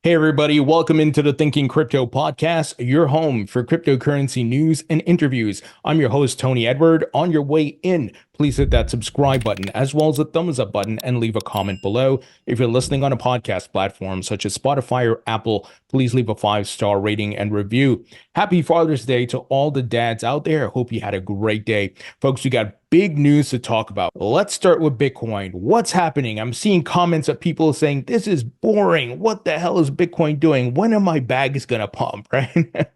Hey, everybody, welcome into the Thinking Crypto podcast, your home for cryptocurrency news and interviews. I'm your host, Tony Edward. On your way in, please hit that subscribe button as well as the thumbs up button and leave a comment below. If you're listening on a podcast platform such as Spotify or Apple, please leave a 5-star rating and review. Happy Father's Day to all the dads out there. Hope you had a great day. Folks, we got big news to talk about. Let's start with Bitcoin. What's happening? I'm seeing comments of people saying, this is boring. What the hell is Bitcoin doing? When are my bags going to pump, right?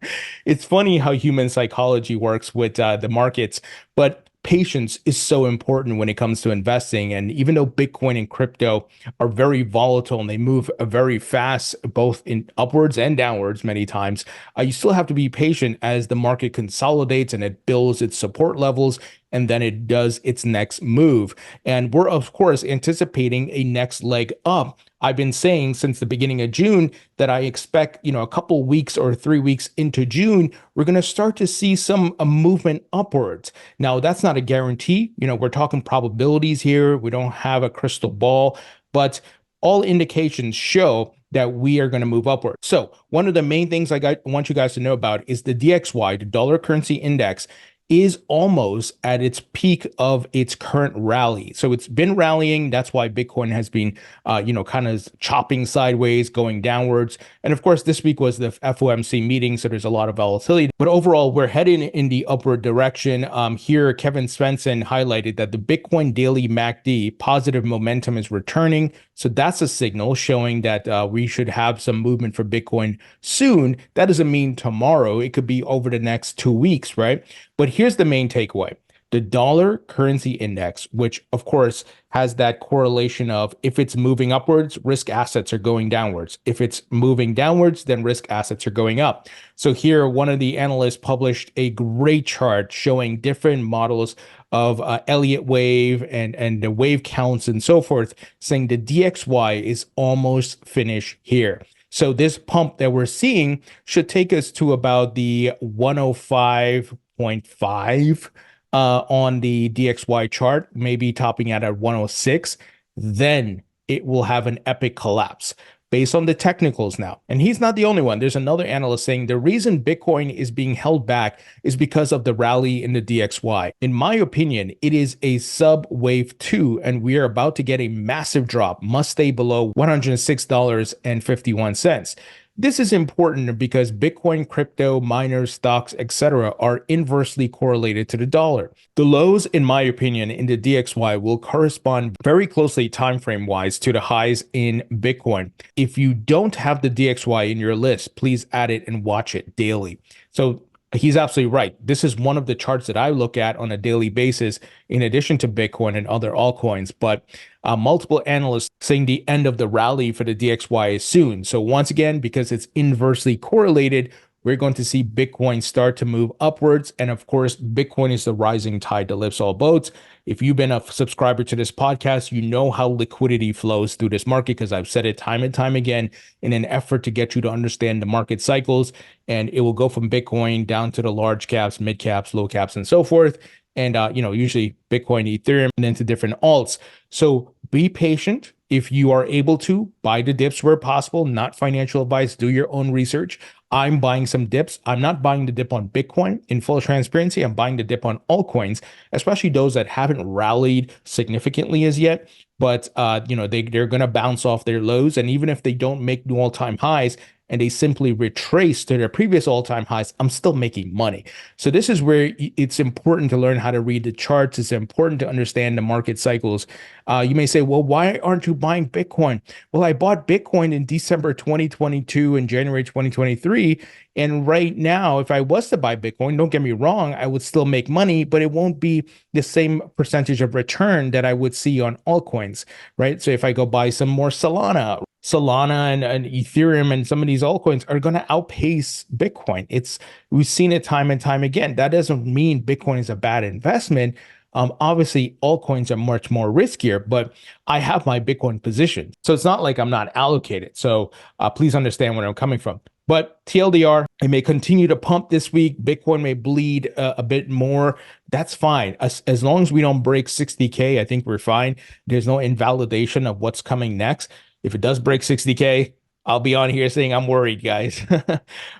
It's funny how human psychology works with the markets, but patience is so important when it comes to investing. And even though Bitcoin and crypto are very volatile and they move very fast, both in upwards and downwards many times, you still have to be patient as the market consolidates and it builds its support levels and then it does its next move. And we're, of course, anticipating a next leg up. I've been saying since the beginning of June that I expect, a couple weeks or 3 weeks into June, we're going to start to see some movement upwards. Now, that's not a guarantee. We're talking probabilities here. We don't have a crystal ball, but all indications show that we are going to move upward. So one of the main things I want you guys to know about is the DXY, the dollar currency index, is almost at its peak of its current rally. So it's been rallying. That's why Bitcoin has been, kind of chopping sideways, going downwards. And of course, this week was the FOMC meeting, so there's a lot of volatility. But overall, we're heading in the upward direction. Here, Kevin Svensson highlighted that the Bitcoin daily MACD positive momentum is returning. So that's a signal showing that we should have some movement for Bitcoin soon. That doesn't mean tomorrow. It could be over the next 2 weeks, right? But here's the main takeaway. The dollar currency index, which of course has that correlation of if it's moving upwards, risk assets are going downwards. If it's moving downwards, then risk assets are going up. So here, one of the analysts published a great chart showing different models of Elliott wave and the wave counts and so forth, saying the DXY is almost finished here. So this pump that we're seeing should take us to about the 105.5 on the DXY chart, maybe topping out at 106. Then it will have an epic collapse based on the technicals now. And he's not the only one. There's another analyst saying the reason Bitcoin is being held back is because of the rally in the DXY. In my opinion, it is a sub wave 2, and we are about to get a massive drop, must stay below $106.51. This is important because Bitcoin, crypto, miners, stocks, etc. are inversely correlated to the dollar. The lows, in my opinion, in the DXY will correspond very closely time frame wise to the highs in Bitcoin. If you don't have the DXY in your list, please add it and watch it daily. So he's absolutely right. This is one of the charts that I look at on a daily basis, in addition to Bitcoin and other altcoins. But multiple analysts saying the end of the rally for the DXY is soon. So once again, because it's inversely correlated, we're going to see Bitcoin start to move upwards. And of course, Bitcoin is the rising tide that lifts all boats. If you've been a subscriber to this podcast, you know how liquidity flows through this market, because I've said it time and time again in an effort to get you to understand the market cycles. And it will go from Bitcoin down to the large caps, mid caps, low caps, and so forth. And, usually Bitcoin, Ethereum, and then to different alts. So be patient. If you are able to, buy the dips where possible, not financial advice, do your own research. I'm buying some dips. I'm not buying the dip on Bitcoin in full transparency. I'm buying the dip on altcoins, especially those that haven't rallied significantly as yet. But, they're going to bounce off their lows. And even if they don't make new all-time highs, and they simply retrace to their previous all-time highs, I'm still making money. So this is where it's important to learn how to read the charts. It's important to understand the market cycles. You may say, well, why aren't you buying Bitcoin? Well, I bought Bitcoin in December 2022 and January 2023. And right now, if I was to buy Bitcoin, don't get me wrong, I would still make money, but it won't be the same percentage of return that I would see on altcoins, right? So if I go buy some more Solana and Ethereum and some of these altcoins are going to outpace Bitcoin. We've seen it time and time again. That doesn't mean Bitcoin is a bad investment. Obviously, altcoins are much more riskier, but I have my Bitcoin position. So it's not like I'm not allocated. So please understand where I'm coming from. But TLDR, it may continue to pump this week. Bitcoin may bleed a bit more. That's fine. As long as we don't break 60K, I think we're fine. There's no invalidation of what's coming next. If it does break 60K, I'll be on here saying I'm worried, guys.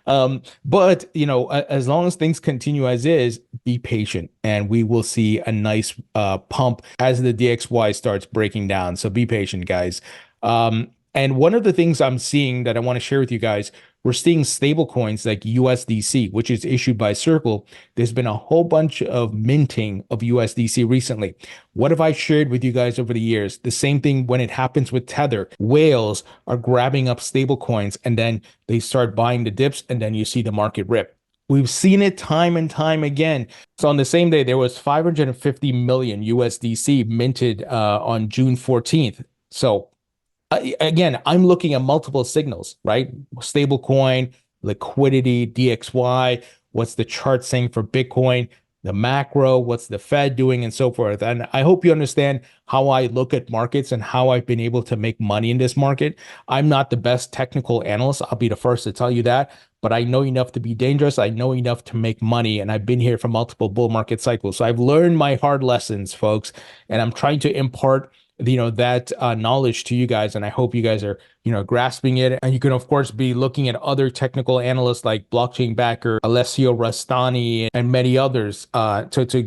But as long as things continue as is, be patient, and we will see a nice pump as the DXY starts breaking down. So be patient, guys. And one of the things I'm seeing that I want to share with you guys, we're seeing stable coins like USDC, which is issued by Circle. There's been a whole bunch of minting of USDC recently. What have I shared with you guys over the years? The same thing when it happens with Tether. Whales are grabbing up stable coins and then they start buying the dips, and then you see the market rip. We've seen it time and time again. So on the same day, there was 550 million USDC minted on June 14th. So again, I'm looking at multiple signals, right? Stablecoin, liquidity, DXY, what's the chart saying for Bitcoin, the macro, what's the Fed doing, and so forth. And I hope you understand how I look at markets and how I've been able to make money in this market. I'm not the best technical analyst. I'll be the first to tell you that, but I know enough to be dangerous. I know enough to make money, and I've been here for multiple bull market cycles. So I've learned my hard lessons, folks, and I'm trying to impart that knowledge to you guys, and I hope you guys are grasping it. And you can of course be looking at other technical analysts like blockchain backer Alessio Rastani and many others to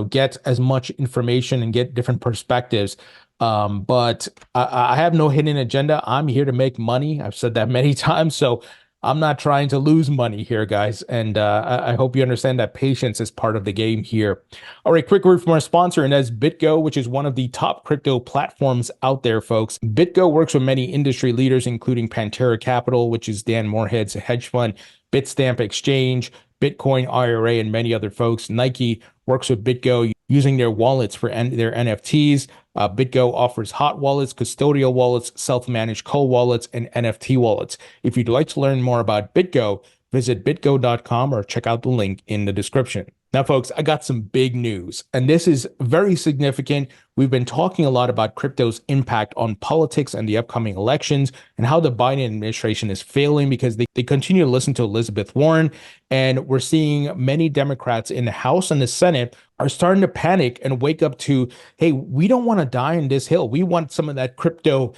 get as much information and get different perspectives. But I have no hidden agenda. I'm here to make money. I've said that many times, so I'm not trying to lose money here, guys. And I hope you understand that patience is part of the game here. All right, quick word from our sponsor, and that's BitGo, which is one of the top crypto platforms out there, folks. BitGo works with many industry leaders, including Pantera Capital, which is Dan Moorhead's hedge fund, Bitstamp Exchange, Bitcoin IRA, and many other folks. Nike works with BitGo using their wallets for their NFTs. BitGo offers hot wallets, custodial wallets, self-managed cold wallets, and NFT wallets. If you'd like to learn more about BitGo, visit bitgo.com or check out the link in the description. Now, folks, I got some big news, and this is very significant. We've been talking a lot about crypto's impact on politics and the upcoming elections and how the Biden administration is failing because they continue to listen to Elizabeth Warren. And we're seeing many Democrats in the House and the Senate are starting to panic and wake up to, hey, we don't want to die on this hill. We want some of that crypto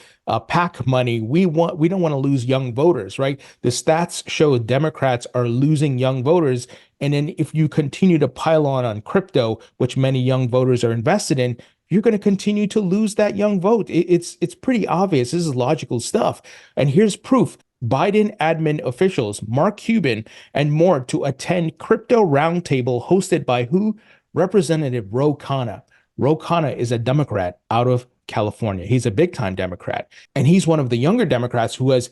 PAC money. We don't want to lose young voters, right? The stats show Democrats are losing young voters. And then if you continue to pile on crypto, which many young voters are invested in, you're going to continue to lose that young vote. It's pretty obvious. This is logical stuff. And here's proof. Biden admin officials, Mark Cuban and more, to attend crypto roundtable hosted by who? Representative Khanna. Khanna is a Democrat out of California. He's a big time Democrat, and he's one of the younger Democrats who has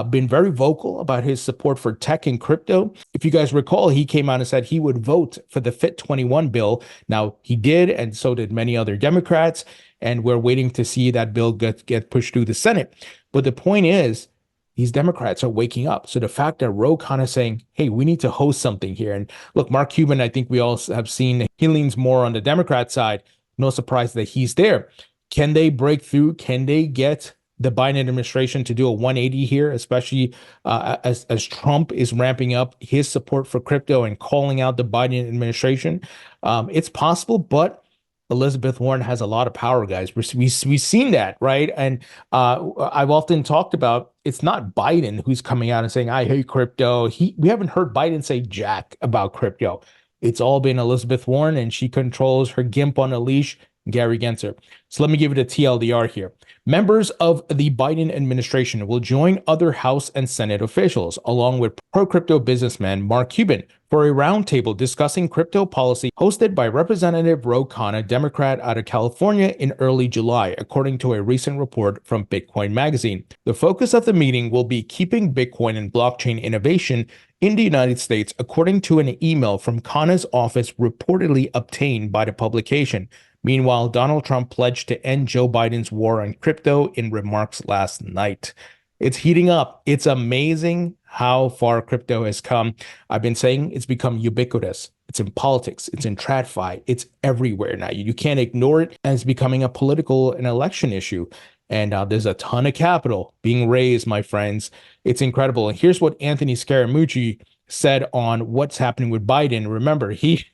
been very vocal about his support for tech and crypto. If you guys recall, he came out and said he would vote for the Fit 21 bill. Now he did, and so did many other Democrats, and we're waiting to see that bill get pushed through the Senate. But the point is, these Democrats are waking up. So the fact that Khanna is saying, hey, we need to host something here. And look, Mark Cuban, I think we all have seen, he leans more on the Democrat side. No surprise that he's there. Can they break through? Can they get the Biden administration to do a 180 here, especially as Trump is ramping up his support for crypto and calling out the Biden administration? It's possible, but Elizabeth Warren has a lot of power, guys. We've seen that, right? And I've often talked about, it's not Biden who's coming out and saying, I hate crypto. We haven't heard Biden say jack about crypto. It's all been Elizabeth Warren, and she controls her gimp on a leash, Gary Gensler. So let me give it a TLDR here. Members of the Biden administration will join other House and Senate officials, along with pro-crypto businessman Mark Cuban, for a roundtable discussing crypto policy hosted by Representative Khanna, Democrat out of California, in early July, according to a recent report from Bitcoin magazine. The focus of the meeting will be keeping Bitcoin and blockchain innovation in the United States, according to an email from Khanna's office reportedly obtained by the publication. Meanwhile, Donald Trump pledged to end Joe Biden's war on crypto in remarks last night. It's heating up. It's amazing how far crypto has come. I've been saying it's become ubiquitous. It's in politics. It's in TradFi. It's everywhere now. You can't ignore it, and it's becoming a political and election issue. And there's a ton of capital being raised, my friends. It's incredible. And here's what Anthony Scaramucci said on what's happening with Biden. Remember, he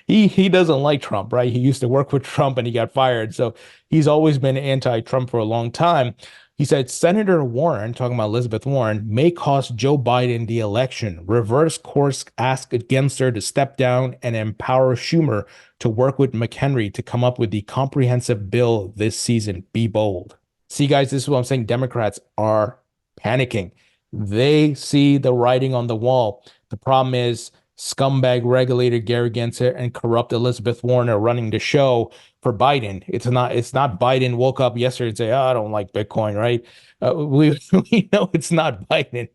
doesn't like Trump, right? He used to work with Trump and he got fired. So he's always been anti-Trump for a long time. He said Senator Warren, talking about Elizabeth Warren, may cost Joe Biden the election. Reverse course ask against her to step down and empower Schumer to work with McHenry to come up with the comprehensive bill this season. Be bold. See, guys, this is what I'm saying. Democrats are panicking. They see the writing on the wall. The problem is scumbag regulator Gary Gensler and corrupt Elizabeth Warren are running the show for Biden. It's not Biden woke up yesterday and say, "Oh, I don't like Bitcoin," right? We know it's not Biden.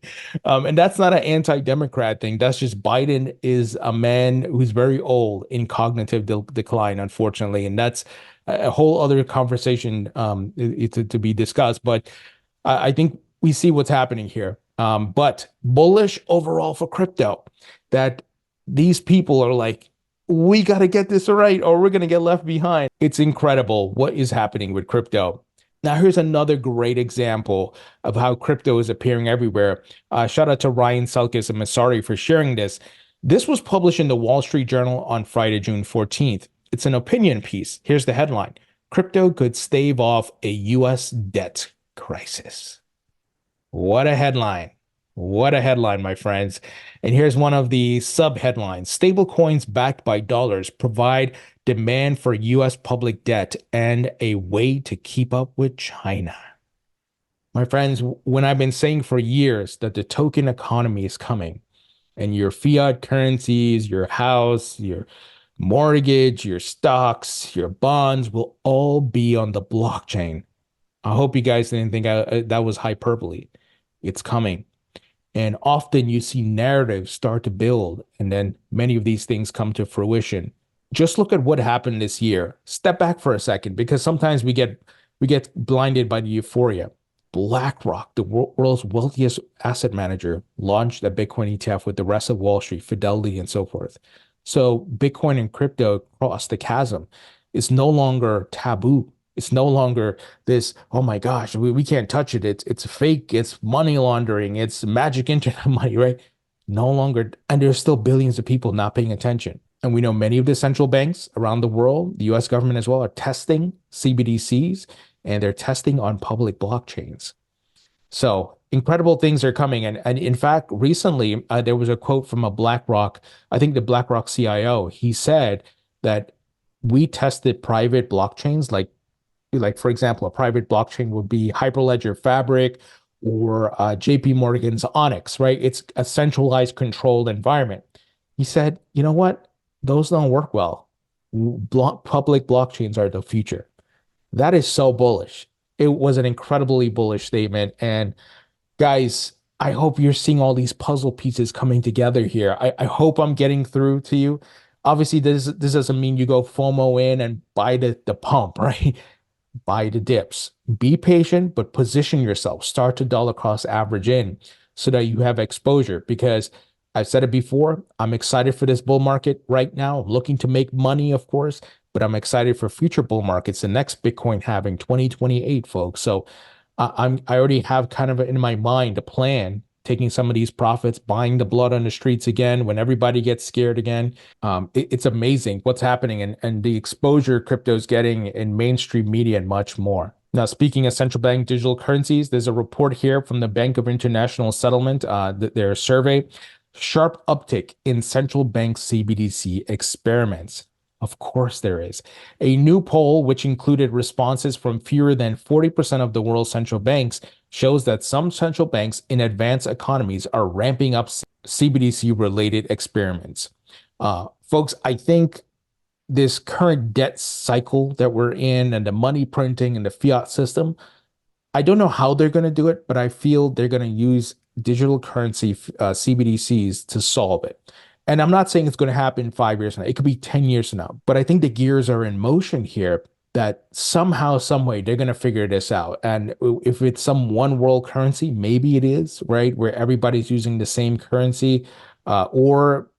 And that's not an anti-Democrat thing. That's just Biden is a man who's very old in cognitive decline, unfortunately. And that's a whole other conversation to be discussed. But I think we see what's happening here. But bullish overall for crypto, that these people are like, we got to get this right or we're going to get left behind. It's incredible what is happening with crypto. Now, here's another great example of how crypto is appearing everywhere. Shout out to Ryan Selkis and Masari for sharing this. This was published in the Wall Street Journal on Friday, June 14th. It's an opinion piece. Here's the headline. Crypto could stave off a U.S. debt crisis. What a headline. What a headline, my friends. And here's one of the sub-headlines. Stablecoins backed by dollars provide demand for U.S. public debt and a way to keep up with China. My friends, when I've been saying for years that the token economy is coming and your fiat currencies, your house, your mortgage, your stocks, your bonds will all be on the blockchain. I hope you guys didn't think that was hyperbole. It's coming. And often you see narratives start to build, and then many of these things come to fruition. Just look at what happened this year. Step back for a second, because sometimes we get blinded by the euphoria. BlackRock, the world's wealthiest asset manager, launched a Bitcoin ETF with the rest of Wall Street, Fidelity, and so forth. So Bitcoin and crypto crossed the chasm. It's no longer taboo. It's no longer this, oh my gosh, we can't touch it. It's fake. It's money laundering. It's magic internet money, right? No longer. And there's still billions of people not paying attention. And we know many of the central banks around the world, the US government as well, are testing CBDCs, and they're testing on public blockchains. So incredible things are coming. And in fact, recently, there was a quote from a BlackRock, I think the BlackRock CIO. He said that we tested private blockchains like, for example, a private blockchain would be Hyperledger Fabric or JP Morgan's Onyx, right? It's a centralized controlled environment. He said, you know what? Those don't work well. Public blockchains are the future. That is so bullish. It was an incredibly bullish statement. And guys, I hope you're seeing all these puzzle pieces coming together here. I hope I'm getting through to you. Obviously, this doesn't mean you go FOMO in and buy the pump, right? Buy the dips. Be patient, but position yourself. Start to dollar cost average in so that you have exposure. Because I've said it before, I'm excited for this bull market right now. I'm looking to make money, of course, but I'm excited for future bull markets. The next Bitcoin halving 2028, folks. So I already have kind of in my mind a plan, taking some of these profits, buying the blood on the streets again when everybody gets scared again. It's amazing what's happening and the exposure crypto's getting in mainstream media and much more. Now, speaking of central bank digital currencies, there's a report here from the Bank of International Settlement, their survey, sharp uptick in central bank CBDC experiments. Of course there is. A new poll, which included responses from fewer than 40% of the world's central banks, shows that some central banks in advanced economies are ramping up CBDC-related experiments. Folks, I think this current debt cycle that we're in and the money printing and the fiat system, I don't know how they're going to do it, but I feel they're going to use digital currency CBDCs to solve it. And I'm not saying it's going to happen 5 years from now. It could be 10 years from now. But I think the gears are in motion here that somehow, some way, they're going to figure this out. And if it's some one world currency, maybe it is, right? Where everybody's using the same currency, or,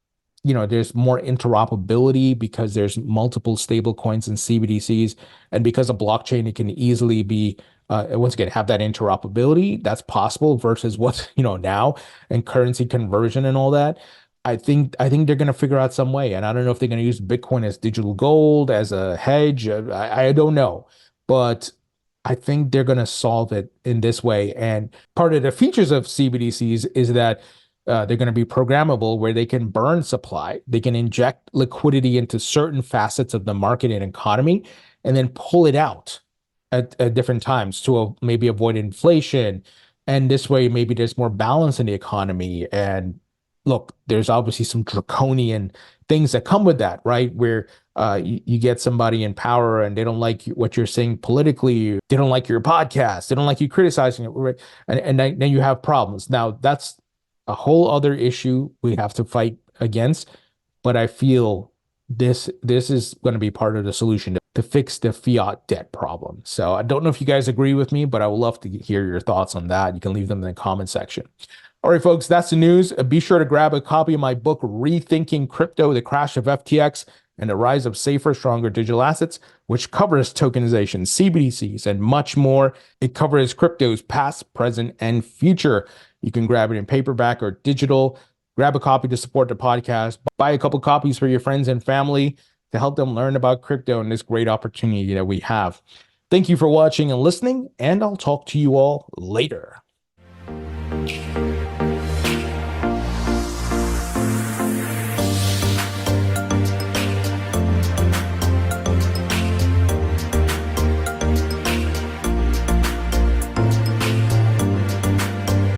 you know, there's more interoperability because there's multiple stable coins and CBDCs. And because of blockchain, it can easily be, once again, have that interoperability. That's possible versus what's, now, and currency conversion and all that. I think they're going to figure out some way. And I don't know if they're going to use Bitcoin as digital gold, as a hedge. I don't know. But I think they're going to solve it in this way. And part of the features of CBDCs is that they're going to be programmable where they can burn supply. They can inject liquidity into certain facets of the market and economy and then pull it out at different times to maybe avoid inflation. And this way, maybe there's more balance in the economy. And look, there's obviously some draconian things that come with that, right? Where you get somebody in power and they don't like what you're saying politically. They don't like your podcast. They don't like you criticizing it. Right? And then you have problems. Now, that's a whole other issue we have to fight against. But I feel this is going to be part of the solution to fix the fiat debt problem. So I don't know if you guys agree with me, but I would love to hear your thoughts on that. You can leave them in the comment section. All right, folks, that's the news. Be sure to grab a copy of my book, Rethinking Crypto, The Crash of FTX and the Rise of Safer, Stronger Digital Assets, which covers tokenization, CBDCs, and much more. It covers crypto's past, present, and future. You can grab it in paperback or digital. Grab a copy to support the podcast. Buy a couple copies for your friends and family to help them learn about crypto and this great opportunity that we have. Thank you for watching and listening, and I'll talk to you all later.